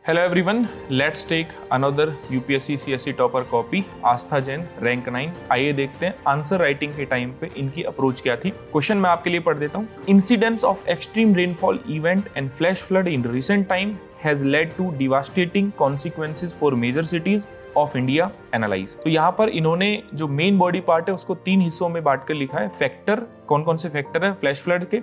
Hello everyone, let's take another UPSC CSC topper copy Aastha Jain rank 9। आइए देखते हैं answer writing के टाइम पे इनकी अप्रोच क्या थी। क्वेश्चन मैं आपके लिए पढ़ देता हूँ। Incidence of extreme rainfall event and flash flood in recent time has led to devastating consequences for major cities of India analyse. तो यहाँ पर इन्होंने जो मेन बॉडी पार्ट है उसको 3 हिस्सों में बांट कर लिखा है। फैक्टर, कौन कौन से फैक्टर है फ्लैश फ्लड के,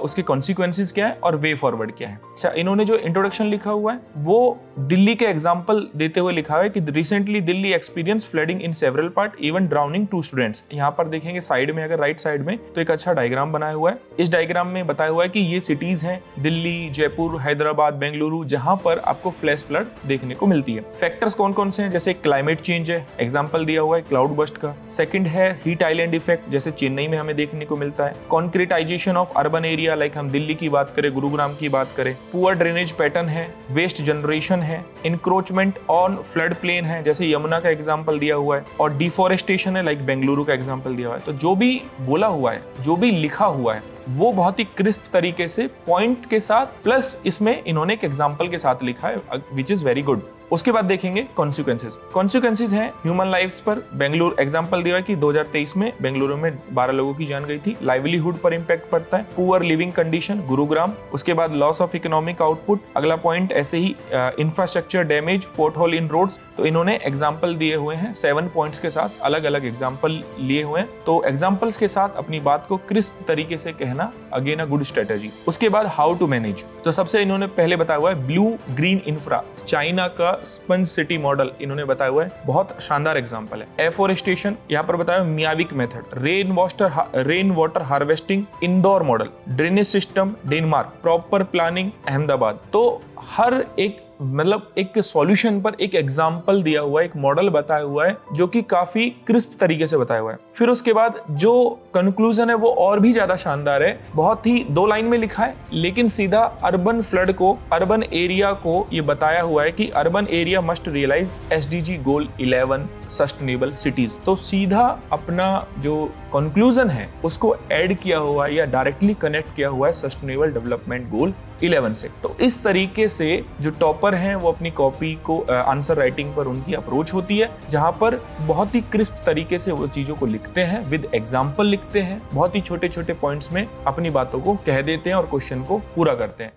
उसके कॉन्सिक्वेंसेज क्या है और वे फॉरवर्ड क्या है। अच्छा, इन्होंने जो इंट्रोडक्शन लिखा हुआ है वो दिल्ली के एग्जांपल देते हुए लिखा है कि recently Delhi experience flooding in several part even drowning 2 students. यहाँ पर देखेंगे साइड में, अगर राइट साइड में, तो एक अच्छा डायग्राम बनाया हुआ है। इस डायग्राम में बताया हुआ है कि ये सिटीज हैं दिल्ली, जयपुर, हैदराबाद, बेंगलुरु, जहां पर आपको फ्लैश फ्लड देखने को मिलती है। फैक्टर्स कौन कौन से हैं, जैसे क्लाइमेट चेंज है, एग्जांपल दिया हुआ है क्लाउड बस्ट का। सेकंड है हीट आइलैंड इफेक्ट, जैसे चेन्नई में हमें देखने को मिलता है। कॉन्क्रीटाइजेशन ऑफ अर्बन एरिया, लाइक हम दिल्ली की बात करें, गुरुग्राम की बात करें। पुअर ड्रेनेज पैटर्न है, वेस्ट जनरेशन है, इंक्रोचमेंट ऑन फ्लड प्लेन है, जैसे यमुना का एग्जांपल दिया हुआ है, और डिफोरेस्टेशन है, लाइक बेंगलुरु का एग्जांपल दिया हुआ है। तो जो भी बोला हुआ है, जो भी लिखा हुआ है, वो बहुत ही क्रिस्प तरीके से पॉइंट के साथ, प्लस इसमें इन्होंने एक एग्जांपल के साथ लिखा है, विच इज वेरी गुड। उसके बाद देखेंगे कॉन्सिक्वेंसेज। कॉन्सिक्वेंसेज हैं ह्यूमन लाइफ्स पर। बेंगलुरु एग्जांपल दिया है कि 2023 में बेंगलुरु में 12 लोगों की जान गई थी। लाइवलीहुड पर इंपैक्ट पड़ता है। Poor leaving condition, Gurugram. उसके बाद लॉस ऑफ इकोनॉमिक आउटपुट। अगला पॉइंट ऐसे ही इंफ्रास्ट्रक्चर डैमेज, पोर्ट होल इन रोड्स। तो इन्होंने एग्जाम्पल दिए हुए हैं 7 पॉइंट्स के साथ, अलग अलग एग्जाम्पल लिए हुए हैं। तो एग्जाम्पल्स के साथ अपनी बात को क्रिस्प तरीके से कहना, अगेन अ गुड स्ट्रेटेजी। उसके बाद हाउ टू मैनेज। तो सबसे इन्होंने पहले बताया हुआ है ब्लू ग्रीन इंफ्रा, चाइना का स्पंज सिटी मॉडल इन्होंने बताया हुआ है, बहुत शानदार एग्जांपल है। एफोरेस्टेशन, यहाँ पर बताया Miyawaki method. Rain water harvesting, Indore model. Drainage system, Denmark. Proper planning, Ahmedabad. तो हर एक मतलब एक सॉल्यूशन पर एक एग्जाम्पल दिया हुआ है, एक मॉडल बताया हुआ है, जो कि काफी क्रिस्प तरीके से बताया हुआ है। फिर उसके बाद जो कंक्लूजन है वो और भी ज्यादा शानदार है। बहुत ही 2 लाइन में लिखा है, लेकिन सीधा अर्बन फ्लड को, अर्बन एरिया को ये बताया हुआ है कि urban area must realise SDG goal 11 sustainable cities. तो सीधा अपना जो कंक्लूजन है उसको ऐड किया हुआ है या डायरेक्टली कनेक्ट किया हुआ है सस्टेनेबल डेवलपमेंट गोल 11 से। तो इस तरीके से जो टॉपर हैं वो अपनी कॉपी को आंसर राइटिंग पर उनकी अप्रोच होती है, जहां पर बहुत ही क्रिस्प तरीके से वो चीजों को लिखते हैं, विद एग्जाम्पल लिखते हैं, बहुत ही छोटे छोटे पॉइंट्स में अपनी बातों को कह देते हैं और क्वेश्चन को पूरा करते हैं।